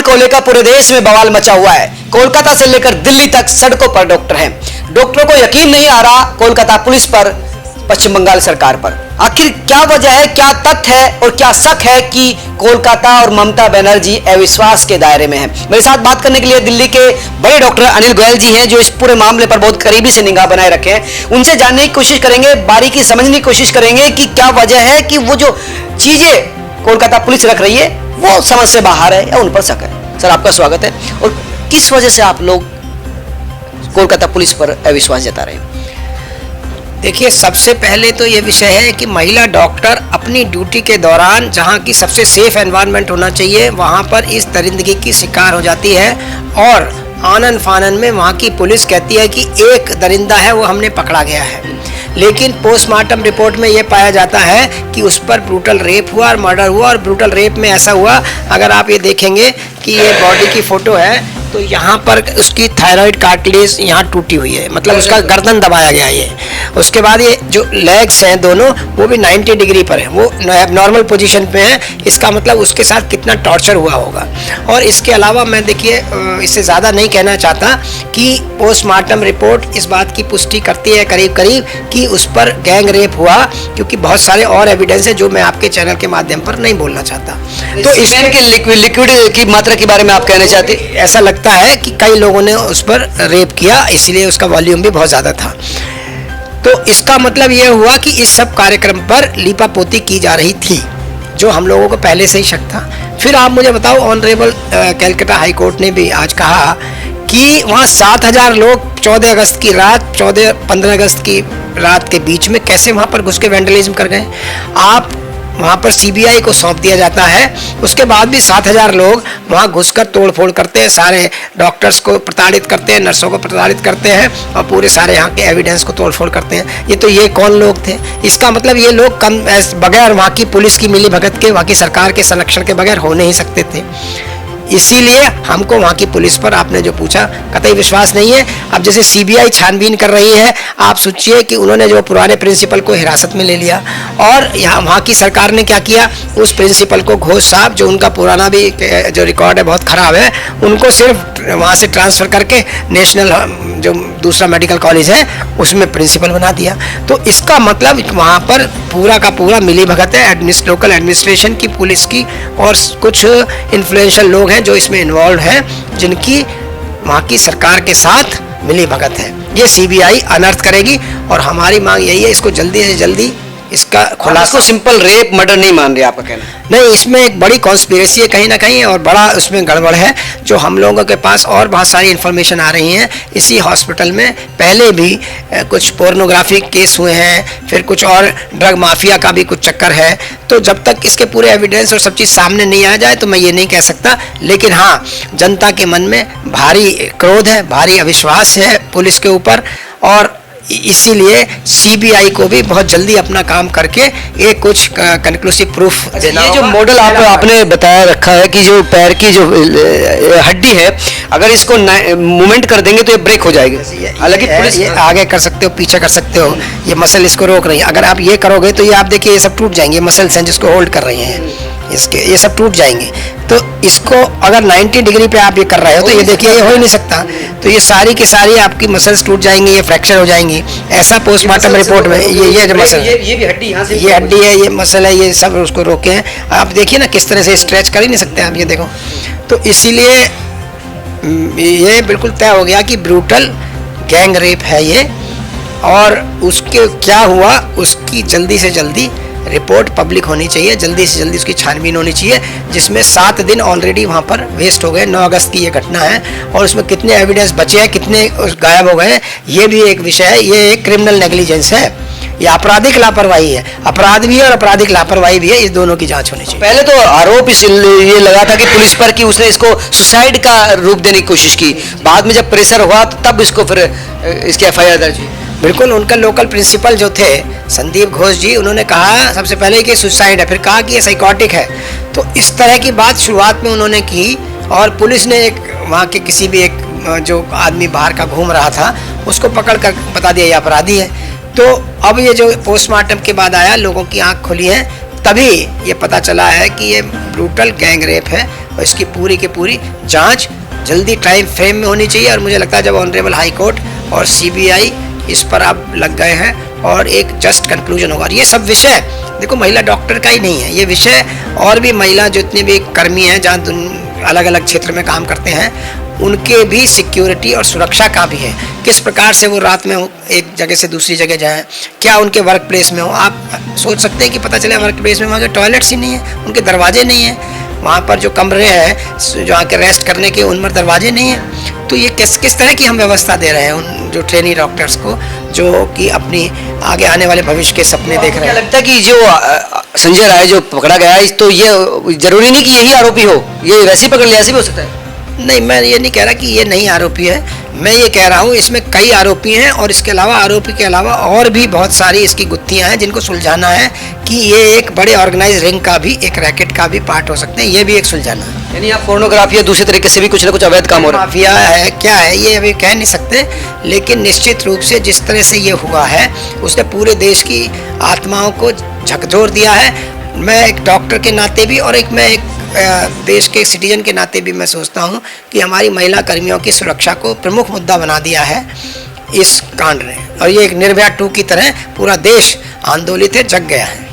Demand को लेकर पूरे देश में बवाल मचा हुआ है। कोलकाता से लेकर दिल्ली तक सड़कों पर डॉक्टर हैं। डॉक्टरों को यकीन नहीं आ रहा कोलकाता पुलिस पर, पश्चिम बंगाल सरकार पर। आखिर क्या वजह है, क्या तथ्य है और क्या शक है कि कोलकाता और ममता बनर्जी अविश्वास के दायरे में है। मेरे साथ बात करने के लिए दिल्ली के बड़े डॉक्टर अनिल गोयल जी हैं, जो इस पूरे मामले पर बहुत करीबी से निगाह बनाए रखे हैं। उनसे जानने की कोशिश करेंगे, बारीकी समझने की कोशिश करेंगे कि क्या वजह है कि वो जो चीजें कोलकाता पुलिस रख रही है वो समझ से बाहर है या उन पर शक है। सर, आपका स्वागत है। और किस वजह से आप लोग कोलकाता पुलिस पर अविश्वास जता रहे हैं? देखिए, सबसे पहले तो ये विषय है कि महिला डॉक्टर अपनी ड्यूटी के दौरान जहाँ की सबसे सेफ एनवायरनमेंट होना चाहिए वहाँ पर इस दरिंदगी की शिकार हो जाती है और आनन फानन में वहाँ की पुलिस कहती है कि एक दरिंदा है, वो हमने पकड़ा गया है। लेकिन पोस्टमार्टम रिपोर्ट में ये पाया जाता है कि उस पर ब्रूटल रेप हुआ और मर्डर हुआ। और ब्रूटल रेप में ऐसा हुआ, अगर आप ये देखेंगे कि ये बॉडी की फ़ोटो है तो यहाँ पर उसकी थायराइड कार्टिलेज यहाँ टूटी हुई है, मतलब उसका गर्दन दबाया गया है ये। उसके बाद ये जो लेग्स हैं दोनों, वो भी 90 डिग्री पर है, वो नॉर्मल पोजीशन पे है। इसका मतलब उसके साथ कितना टॉर्चर हुआ होगा। और इसके अलावा मैं देखिए इससे ज़्यादा नहीं कहना चाहता कि पोस्टमार्टम रिपोर्ट इस बात की पुष्टि करती है करीब करीब कि उस पर गैंग रेप हुआ, क्योंकि बहुत सारे और एविडेंस है जो मैं आपके चैनल के माध्यम पर नहीं बोलना चाहता। तो इसमें लिक्विड की मात्रा के बारे में आप कहना चाहते? ऐसा लगता है कि कई लोगों ने उस पर रेप किया, इसलिए उसका वॉल्यूम भी बहुत ज़्यादा था। तो इसका मतलब ये हुआ कि इस सब कार्यक्रम पर लीपापोती की जा रही थी, जो हम लोगों को पहले से ही शक था। फिर आप मुझे बताओ, ऑनरेबल कैलकाटा हाई कोर्ट ने भी आज कहा कि वहाँ 7,000 लोग 14 अगस्त की रात 14-15 अगस्त की रात के बीच में कैसे वहाँ पर घुस के वैंडलिज्म कर गए। आप वहाँ पर सीबीआई को सौंप दिया जाता है, उसके बाद भी 7,000 लोग वहाँ घुसकर तोड़फोड़ करते हैं, सारे डॉक्टर्स को प्रताड़ित करते हैं, नर्सों को प्रताड़ित करते हैं और पूरे सारे यहाँ के एविडेंस को तोड़फोड़ करते हैं। ये कौन लोग थे? इसका मतलब ये लोग बगैर वहाँ की पुलिस की मिलीभगत के, वहाँ की सरकार के संरक्षण के बगैर हो नहीं सकते थे। इसीलिए हमको वहाँ की पुलिस पर, आपने जो पूछा, कतई विश्वास नहीं है। अब जैसे सीबीआई छानबीन कर रही है, आप सोचिए कि उन्होंने जो पुराने प्रिंसिपल को हिरासत में ले लिया और यहाँ वहाँ की सरकार ने क्या किया, उस प्रिंसिपल को, घोष साहब, जो उनका पुराना भी जो रिकॉर्ड है बहुत ख़राब है, उनको सिर्फ वहाँ से ट्रांसफ़र करके नेशनल जो दूसरा मेडिकल कॉलेज है उसमें प्रिंसिपल बना दिया। तो इसका मतलब वहाँ पर पूरा का पूरा मिलीभगत है लोकल एडमिनिस्ट्रेशन की, पुलिस की, और कुछ इन्फ्लुएंशियल लोग हैं जो इसमें इन्वॉल्व हैं, जिनकी वहाँ की सरकार के साथ मिलीभगत है। ये सीबीआई अनर्थ करेगी और हमारी मांग यही है, इसको जल्दी से जल्दी इसका खुलासा। सिंपल रेप मर्डर नहीं मान रहे आपका कहना? नहीं, इसमें एक बड़ी कॉन्स्पिरेसी है कहीं ना कहीं और बड़ा उसमें गड़बड़ है, जो हम लोगों के पास और बहुत सारी इन्फॉर्मेशन आ रही हैं। इसी हॉस्पिटल में पहले भी कुछ पोर्नोग्राफी केस हुए हैं, फिर कुछ और ड्रग माफिया का भी कुछ चक्कर है। तो जब तक इसके पूरे एविडेंस और सब चीज़ सामने नहीं आ जाए तो मैं ये नहीं कह सकता। लेकिन हाँ, जनता के मन में भारी क्रोध है, भारी अविश्वास है पुलिस के ऊपर, और इसीलिए सीबीआई को भी बहुत जल्दी अपना काम करके एक कुछ कंक्लूसिव प्रूफ देना। ये जो मॉडल आपने बताया रखा है कि जो पैर की जो हड्डी है, अगर इसको मूवमेंट कर देंगे तो ये ब्रेक हो जाएगी। हालांकि पुलिस ये आगे कर सकते हो, पीछे कर सकते हो, ये मसल इसको रोक रही है। अगर आप ये करोगे तो ये आप देखिए, ये सब टूट जाएंगे, मसल्स हैं जिसको होल्ड कर रही हैं इसके, ये सब टूट जाएंगे। तो इसको अगर 90 डिग्री पे आप ये कर रहे हो तो ये देखिए, ये हो ही नहीं सकता। तो ये सारी की सारी आपकी मसल्स टूट जाएंगी, ये फ्रैक्चर हो जाएंगी। ऐसा पोस्टमार्टम रिपोर्ट में ये जो मसल, ये भी हड्डी, यहाँ से ये हड्डी है, ये मसल है, ये सब उसको रोके हैं। आप देखिए ना किस तरह से स्ट्रेच कर ही नहीं सकते आप, ये देखो। तो इसीलिए ये बिल्कुल तय हो गया कि ब्रूटल गैंग रेप है ये, और उसके क्या हुआ उसकी जल्दी से जल्दी रिपोर्ट पब्लिक होनी चाहिए, जल्दी से जल्दी उसकी छानबीन होनी चाहिए, जिसमें 7 दिन ऑलरेडी वहाँ पर वेस्ट हो गए। 9 अगस्त की ये घटना है और उसमें कितने एविडेंस बचे हैं, कितने गायब हो गए, ये भी एक विषय है। ये एक क्रिमिनल नेग्लिजेंस है, ये आपराधिक लापरवाही है। अपराध भी है और आपराधिक लापरवाही भी है, इस दोनों की जांच होनी चाहिए। पहले तो आरोप ये लगा था कि पुलिस पर कि उसने इसको सुसाइड का रूप देने की कोशिश की, बाद में जब प्रेशर हुआ तब इसको फिर इसकी एफआईआर दर्ज हुई। बिल्कुल, उनका लोकल प्रिंसिपल जो थे संदीप घोष जी, उन्होंने कहा सबसे पहले कि सुसाइड है, फिर कहा कि ये साइकोटिक है। तो इस तरह की बात शुरुआत में उन्होंने की, और पुलिस ने एक वहाँ के किसी भी एक जो आदमी बाहर का घूम रहा था उसको पकड़ कर बता दिया ये अपराधी है। तो अब ये जो पोस्टमार्टम के बाद आया, लोगों की आंख खुली है तभी ये पता चला है कि ये ब्रूटल गैंग रेप है और इसकी पूरी की पूरी जांच जल्दी टाइम फ्रेम में होनी चाहिए। और मुझे लगता है जब ऑनरेबल हाई कोर्ट और सीबीआई इस पर आप लग गए हैं और एक जस्ट कंक्लूजन होगा। और ये सब विषय देखो महिला डॉक्टर का ही नहीं है, ये विषय और भी महिला जितने भी कर्मी हैं जहाँ अलग अलग क्षेत्र में काम करते हैं उनके भी सिक्योरिटी और सुरक्षा का भी है। किस प्रकार से वो रात में एक जगह से दूसरी जगह जाएं, क्या उनके वर्क प्लेस में हो। आप सोच सकते हैं कि पता चले वर्क प्लेस में वहाँ के टॉयलेट्स ही नहीं है, उनके दरवाजे नहीं हैं, वहाँ पर जो कमरे हैं जो आके रेस्ट करने के उन पर दरवाजे नहीं हैं। तो ये किस तरह की हम व्यवस्था दे रहे हैं उन जो ट्रेनी डॉक्टर्स को जो कि अपनी आगे आने वाले भविष्य के सपने देख रहे हैं। क्या लगता है कि जो संजय राय जो पकड़ा गया है तो ये जरूरी नहीं कि यही आरोपी हो, ये वैसे ही पकड़ लिया, ऐसे भी हो सकता है? नहीं, मैं ये नहीं कह रहा कि ये नहीं आरोपी है, मैं ये कह रहा हूँ इसमें कई आरोपी हैं और इसके अलावा आरोपी के अलावा और भी बहुत सारी इसकी गुत्थियाँ हैं जिनको सुलझाना है कि ये एक बड़े ऑर्गेनाइज रिंग का भी, एक रैकेट का भी पार्ट हो सकते हैं, ये भी एक सुलझाना है। यानी आप पोर्नोग्राफी या दूसरे तरीके से भी कुछ ना कुछ अवैध काम हो रहा है? माफिया है क्या है ये अभी कह नहीं सकते, लेकिन निश्चित रूप से जिस तरह से ये हुआ है उसने पूरे देश की आत्माओं को झकझोर दिया है। मैं एक डॉक्टर के नाते भी और मैं एक देश के सिटीजन के नाते भी मैं सोचता हूँ कि हमारी महिला कर्मियों की सुरक्षा को प्रमुख मुद्दा बना दिया है इस कांड ने। और ये एक निर्भया 2 की तरह पूरा देश आंदोलित है, जग गया है।